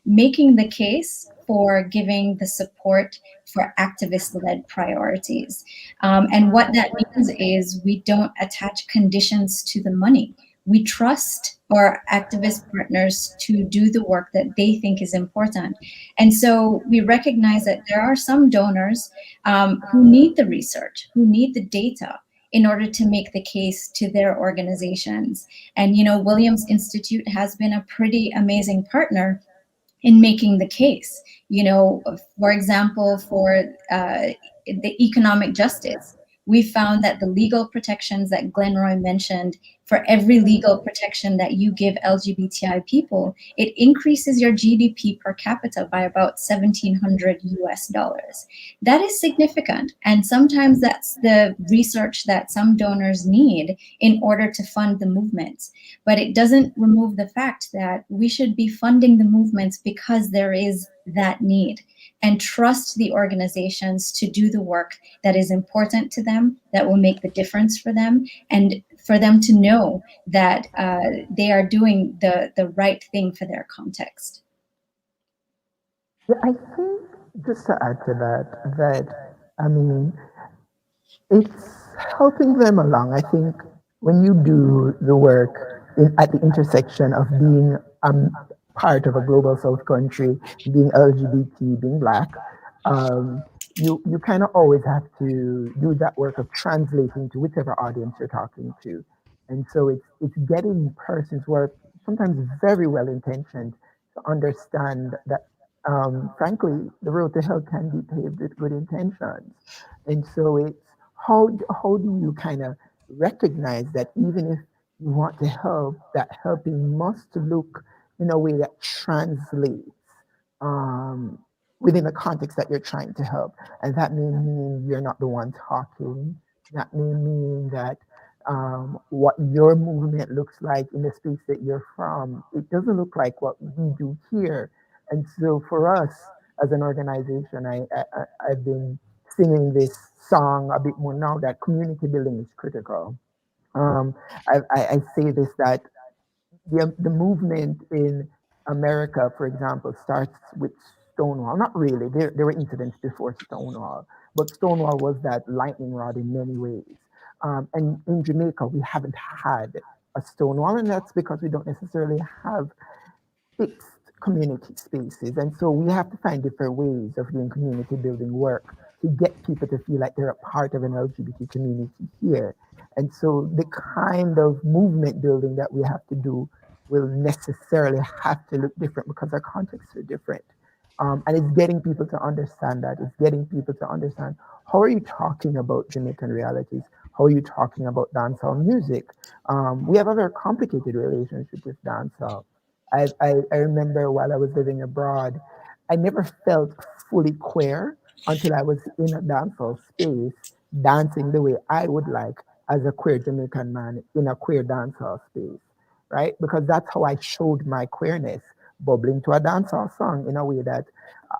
making the case for giving the support for activist-led priorities. And what that means is we don't attach conditions to the money. We trust our activist partners to do the work that they think is important. And so we recognize that there are some donors who need the research, who need the data in order to make the case to their organizations. And, Williams Institute has been a pretty amazing partner in making the case. For example, for the economic justice, we found that the legal protections that Glenroy mentioned For every legal protection that you give LGBTI people, it increases your GDP per capita by about $1,700. That is significant. And sometimes that's the research that some donors need in order to fund the movements. But it doesn't remove the fact that we should be funding the movements because there is that need, and trust the organizations to do the work that is important to them, that will make the difference for them, and for them to know that they are doing the right thing for their context. Yeah, I think just to add to that I mean, it's helping them along. I think when you do the work at the intersection of being part of a global South country, being LGBT, being Black, you kind of always have to do that work of translating to whichever audience you're talking to. And so it's getting persons who are sometimes very well intentioned to understand that, frankly, the road to hell can be paved with good intentions. And so it's how do you kind of recognize that even if you want to help, that helping must look in a way that translates um, within the context that you're trying to help. And that may mean you're not the one talking. That may mean that what your movement looks like in the space that you're from, it doesn't look like what we do here. And so for us as an organization, I've been singing this song a bit more now that community building is critical. Um, I say this that the movement in America, for example, starts with Stonewall. Not really, there were incidents before Stonewall, but Stonewall was that lightning rod in many ways. And in Jamaica, we haven't had a Stonewall, and that's because we don't necessarily have fixed community spaces. And so we have to find different ways of doing community building work to get people to feel like they're a part of an LGBT community here. And so the kind of movement building that we have to do will necessarily have to look different because our contexts are different. And it's getting people to understand that. It's getting people to understand, how are you talking about Jamaican realities? How are you talking about dancehall music? We have a very complicated relationship with dancehall. I remember while I was living abroad, I never felt fully queer until I was in a dancehall space, dancing the way I would like as a queer Jamaican man in a queer dancehall space, right? Because that's how I showed my queerness, bubbling to a dancehall song in a way that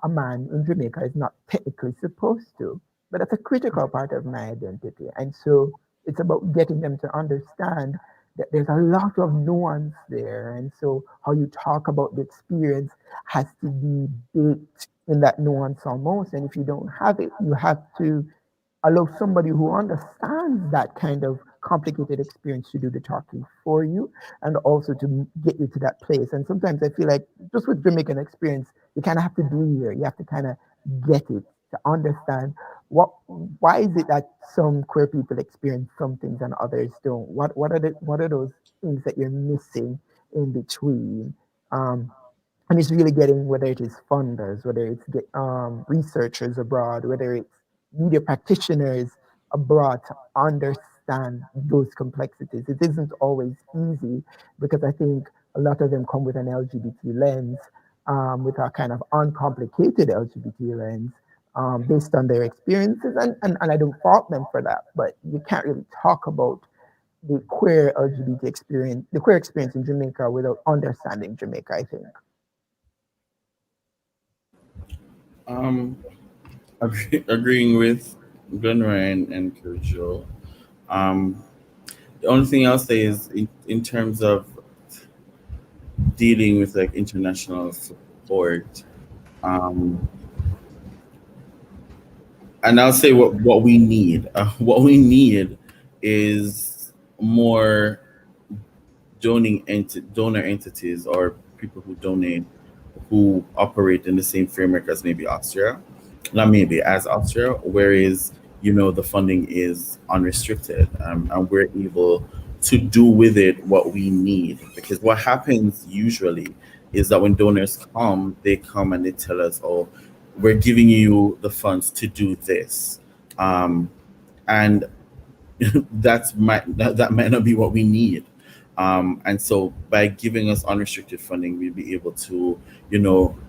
a man in Jamaica is not technically supposed to. But that's a critical part of my identity. And so it's about getting them to understand that there's a lot of nuance there. And so how you talk about the experience has to be baked in that nuance almost. And if you don't have it, you have to allow somebody who understands that kind of complicated experience to do the talking for you and also to get you to that place. And sometimes I feel like just with Jamaican experience, you kind of have to be here. You have to kind of get it to understand why is it that some queer people experience some things and others don't? What are those things that you're missing in between? And it's really getting, whether it is funders, whether it's researchers abroad, whether it's media practitioners abroad to understand those complexities. It isn't always easy because I think a lot of them come with an LGBT lens, with a kind of uncomplicated LGBT lens, based on their experiences. And I don't fault them for that, but you can't really talk about the queer LGBT experience, the queer experience in Jamaica without understanding Jamaica, I think. Agreeing with Glenn Ryan and Kirijo. The only thing I'll say is in terms of dealing with like international support, and I'll say what we need. What we need is more donor entities or people who donate who operate in the same framework as maybe Austria, not maybe as Austria, whereas the funding is unrestricted, and we're able to do with it what we need. Because what happens usually is that when donors come, they come and they tell us, "Oh, we're giving you the funds to do this," and that might not be what we need. And so by giving us unrestricted funding, we'll be able to,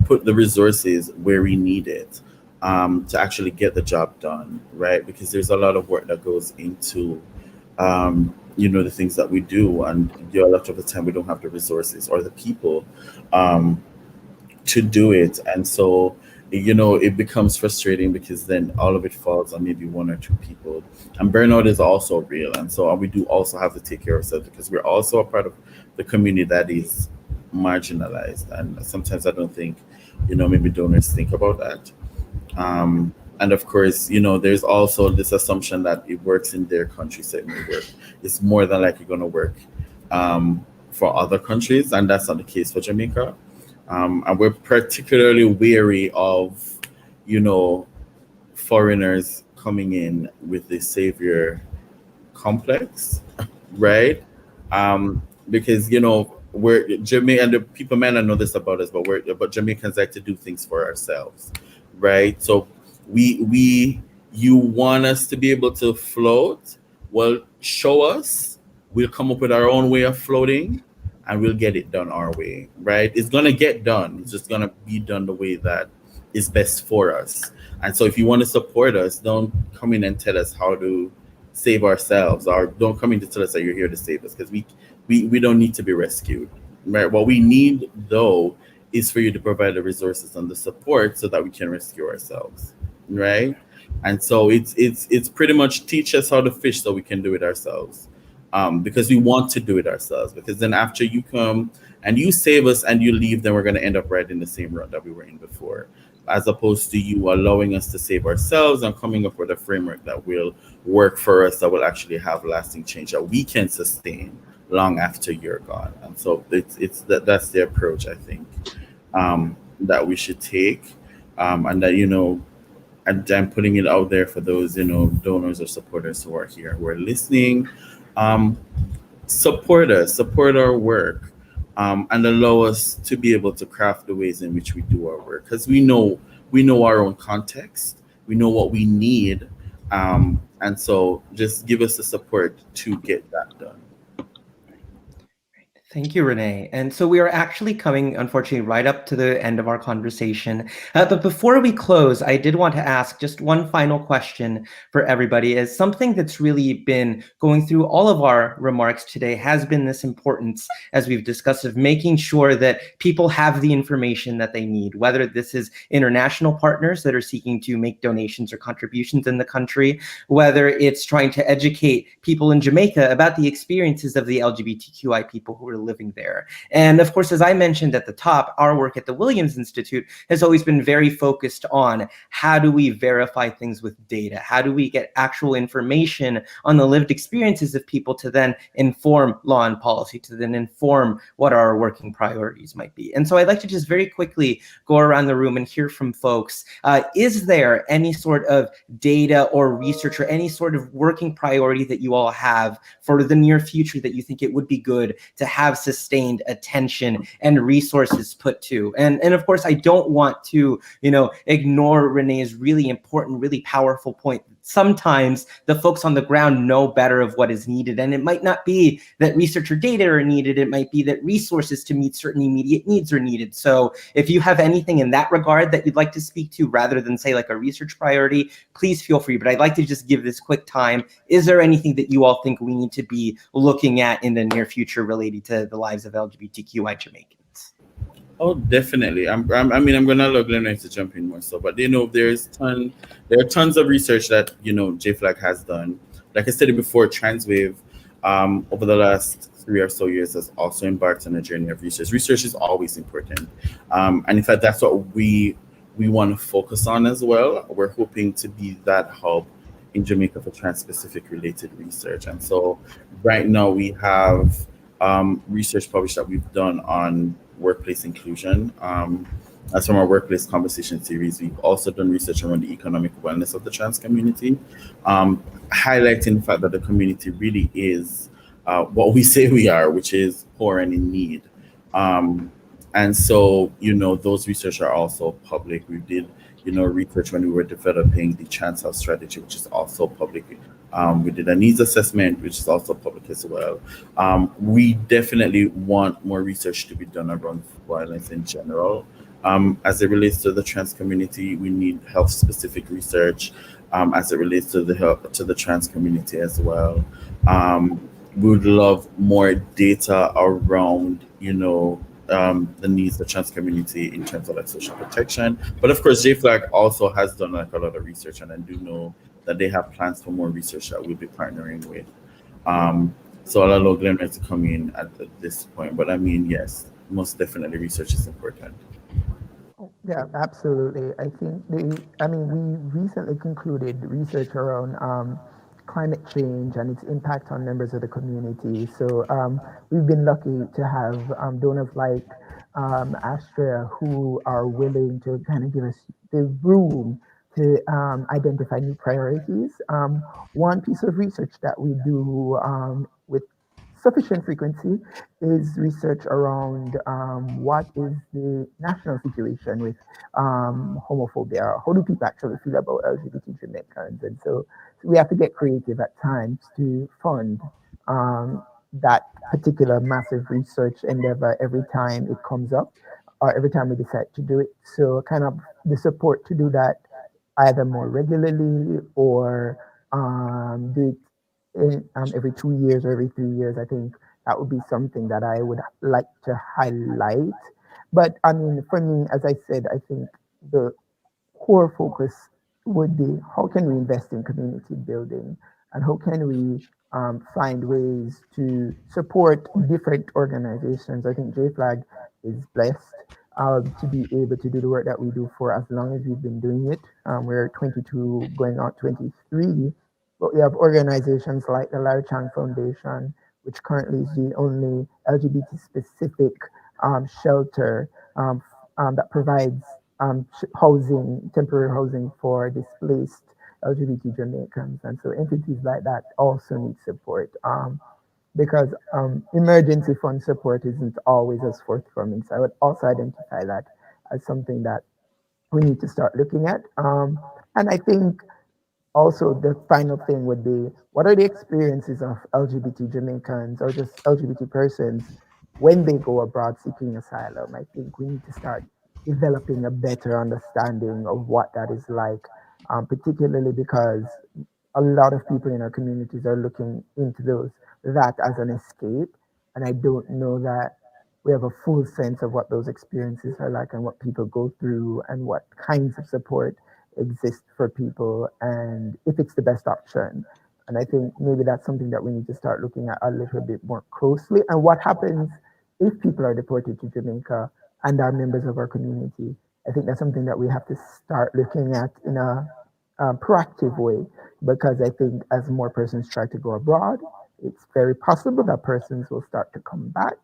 put the resources where we need it, to actually get the job done, right? Because there's a lot of work that goes into, the things that we do, and a lot of the time we don't have the resources or the people to do it. And so, it becomes frustrating because then all of it falls on maybe one or two people. And burnout is also real. And so we do also have to take care of ourselves because we're also a part of the community that is marginalized. And sometimes I don't think, maybe donors think about that. And of course, there's also this assumption that it works in their country, so it may work. It's more than likely going to work for other countries, and that's not the case for Jamaica. And we're particularly wary of, foreigners coming in with the savior complex, right? Because we're Jamaica, and the people may not know this about us, but Jamaicans like to do things for ourselves, right? So you want us to be able to float? Well, show us. We'll come up with our own way of floating, and we'll get it done our way, right? It's gonna get done. It's just gonna be done the way that is best for us. And so if you want to support us, don't come in and tell us how to save ourselves, or don't come in to tell us that you're here to save us, because we don't need to be rescued, right? What we need though is for you to provide the resources and the support so that we can rescue ourselves, right? And so it's pretty much teach us how to fish so we can do it ourselves. Because we want to do it ourselves, because then after you come and you save us and you leave, then we're going to end up right in the same rut that we were in before, as opposed to you allowing us to save ourselves and coming up with a framework that will work for us, that will actually have lasting change that we can sustain long after you're gone. And so that's the approach, I think, that we should take, and that, and I'm putting it out there for those, donors or supporters who are here, who are listening. Support us, support our work, and allow us to be able to craft the ways in which we do our work, because we know our own context, we know what we need, and so just give us the support to get that done. Thank you, Renee. And so we are actually coming, unfortunately, right up to the end of our conversation. But before we close, I did want to ask just one final question for everybody. Is something that's really been going through all of our remarks today has been this importance, as we've discussed, of making sure that people have the information that they need, whether this is international partners that are seeking to make donations or contributions in the country, whether it's trying to educate people in Jamaica about the experiences of the LGBTQI people who are living there. And of course, as I mentioned at the top, our work at the Williams Institute has always been very focused on how do we verify things with data? How do we get actual information on the lived experiences of people to then inform law and policy, to then inform what our working priorities might be? And so I'd like to just very quickly go around the room and hear from folks. Is there any sort of data or research or any sort of working priority that you all have for the near future that you think it would be good to have sustained attention and resources put to? And of course, I don't want to, ignore Renee's really important, really powerful point. Sometimes the folks on the ground know better of what is needed, and it might not be that research or data are needed. It might be that resources to meet certain immediate needs are needed. So if you have anything in that regard that you'd like to speak to, rather than say like a research priority, please feel free. But I'd like to just give this quick time. Is there anything that you all think we need to be looking at in the near future related to the lives of LGBTQI Jamaicans? Oh, definitely. I'm going to allow Glenn to jump in more so, but there are tons of research that JFLAG has done. Like I said before, Transwave over the last 3 or so years has also embarked on a journey of research. Research is always important, and in fact, that's what we want to focus on as well. We're hoping to be that hub in Jamaica for trans-specific related research, and so right now we have research published that we've done on workplace inclusion. That's from our workplace conversation series. We've also done research around the economic wellness of the trans community, highlighting the fact that the community really is what we say we are, which is poor and in need. And so, those research are also public. We did research when we were developing the Chance House strategy, which is also public. We did a needs assessment, which is also public as well. We definitely want more research to be done around violence in general. As it relates to the trans community, we need health-specific research. As it relates to the trans community as well, we would love more data around, the needs of the trans community in terms of like social protection. But of course, JFlag also has done like a lot of research, and I do know that they have plans for more research that we'll be partnering with. So I'll allow Glenn to come in at this point. But I mean, yes, most definitely research is important. Yeah, absolutely. I think we recently concluded research around climate change and its impact on members of the community. So we've been lucky to have donors like Astraea who are willing to kind of give us the room to identify new priorities. One piece of research that we do with sufficient frequency is research around what is the national situation with homophobia. How do people actually feel about LGBT Jamaicans? And so we have to get creative at times to fund that particular massive research endeavor every time it comes up or every time we decide to do it. So kind of the support to do that either more regularly or do it every 2 years or every 3 years. I think that would be something that I would like to highlight. But I mean, for me, as I said, I think the core focus would be how can we invest in community building and how can we find ways to support different organizations. I think JFlag is blessed to be able to do the work that we do for as long as we've been doing it. We're 22 going on 23, but we have organizations like the Astraea Foundation, which currently is the only LGBT specific shelter that provides housing, temporary housing for displaced LGBT Jamaicans. And so entities like that also need support because emergency fund support isn't always as forthcoming. So I would also identify that as something that we need to start looking at. And I think also the final thing would be what are the experiences of LGBT Jamaicans or just LGBT persons when they go abroad seeking asylum? I think we need to start developing a better understanding of what that is like, particularly because a lot of people in our communities are looking into that as an escape. And I don't know that we have a full sense of what those experiences are like and what people go through and what kinds of support exist for people and if it's the best option. And I think maybe that's something that we need to start looking at a little bit more closely. And what happens if people are deported to Jamaica and are members of our community? I think that's something that we have to start looking at in a proactive way, because I think as more persons try to go abroad, it's very possible that persons will start to come back,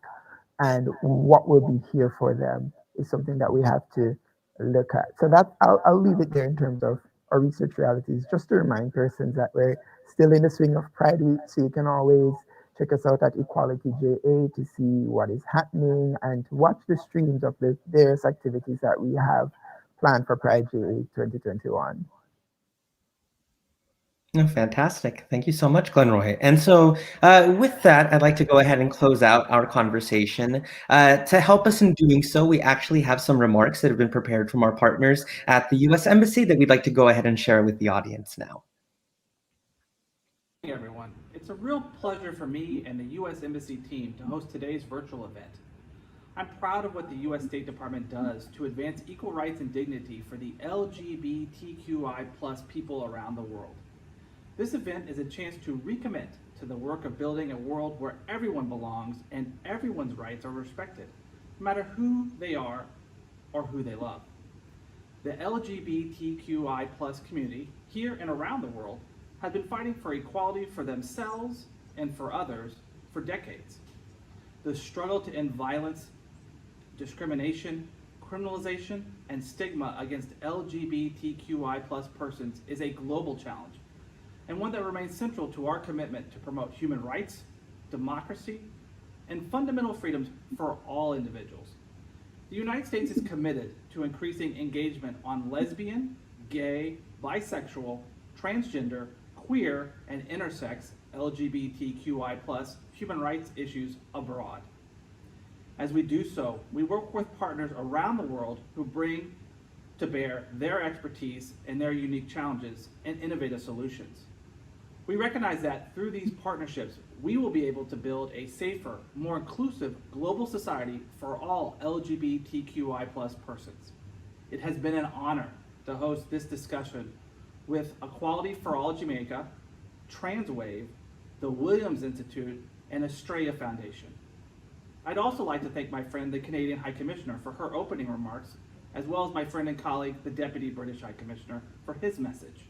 and what will be here for them is something that we have to look at. So that I'll leave it there in terms of our research realities, just to remind persons that we're still in the swing of Pride Week, so you can always check us out at Equality JA to see what is happening and to watch the streams of the various activities that we have planned for Pride JA 2021. Oh, fantastic. Thank you so much, Glenroy. And so with that, I'd like to go ahead and close out our conversation. To help us in doing so, we actually have some remarks that have been prepared from our partners at the U.S. Embassy that we'd like to go ahead and share with the audience now. Hey everyone, it's a real pleasure for me and the U.S. Embassy team to host today's virtual event. I'm proud of what the U.S. State Department does to advance equal rights and dignity for the LGBTQI+ people around the world. This event is a chance to recommit to the work of building a world where everyone belongs and everyone's rights are respected, no matter who they are or who they love. The LGBTQI+ community, here and around the world, has been fighting for equality for themselves and for others for decades. The struggle to end violence, discrimination, criminalization, and stigma against LGBTQI+ persons is a global challenge, and one that remains central to our commitment to promote human rights, democracy, and fundamental freedoms for all individuals. The United States is committed to increasing engagement on lesbian, gay, bisexual, transgender, queer, and intersex LGBTQI+ human rights issues abroad. As we do so, we work with partners around the world who bring to bear their expertise and their unique challenges and innovative solutions. We recognize that through these partnerships, we will be able to build a safer, more inclusive global society for all LGBTQI+ persons. It has been an honor to host this discussion with Equality for All Jamaica, TransWave, the Williams Institute, and Astraea Foundation. I'd also like to thank my friend, the Canadian High Commissioner, for her opening remarks, as well as my friend and colleague, the Deputy British High Commissioner, for his message.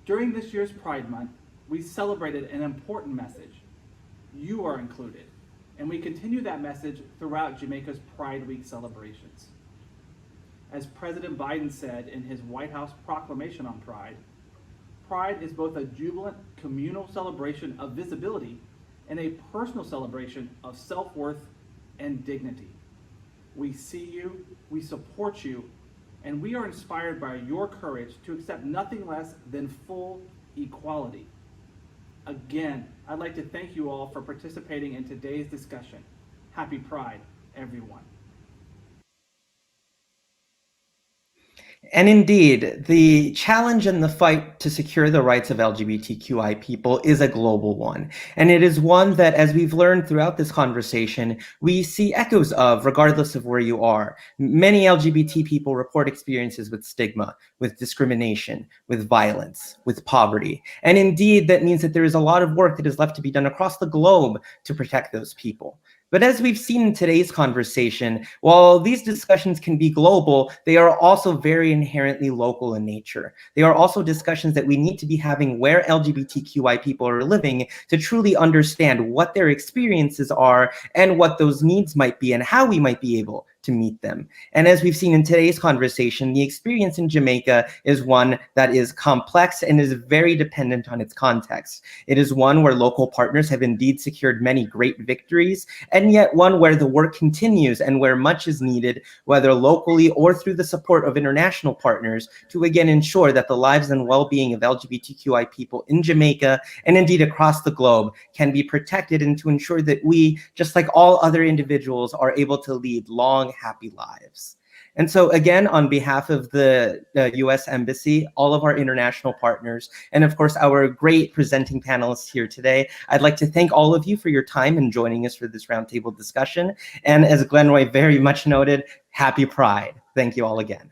During this year's Pride Month, we celebrated an important message. You are included, and we continue that message throughout Jamaica's Pride Week celebrations. As President Biden said in his White House proclamation on Pride, Pride is both a jubilant communal celebration of visibility and a personal celebration of self-worth and dignity. We see you, we support you, and we are inspired by your courage to accept nothing less than full equality. Again, I'd like to thank you all for participating in today's discussion. Happy Pride, everyone. And indeed, the challenge and the fight to secure the rights of LGBTQI people is a global one. And it is one that, as we've learned throughout this conversation, we see echoes of regardless of where you are. Many LGBT people report experiences with stigma, with discrimination, with violence, with poverty. And indeed, that means that there is a lot of work that is left to be done across the globe to protect those people. But as we've seen in today's conversation, while these discussions can be global, they are also very inherently local in nature. They are also discussions that we need to be having where LGBTQI people are living to truly understand what their experiences are and what those needs might be and how we might be able to meet them. And as we've seen in today's conversation, the experience in Jamaica is one that is complex and is very dependent on its context. It is one where local partners have indeed secured many great victories, and yet one where the work continues and where much is needed, whether locally or through the support of international partners, to again ensure that the lives and well-being of LGBTQI people in Jamaica and indeed across the globe can be protected, and to ensure that we, just like all other individuals, are able to lead long, happy lives. And so again, on behalf of the US Embassy, all of our international partners, and of course our great presenting panelists here today, I'd like to thank all of you for your time and joining us for this roundtable discussion. And as Glenroy very much noted, happy Pride. Thank you all again.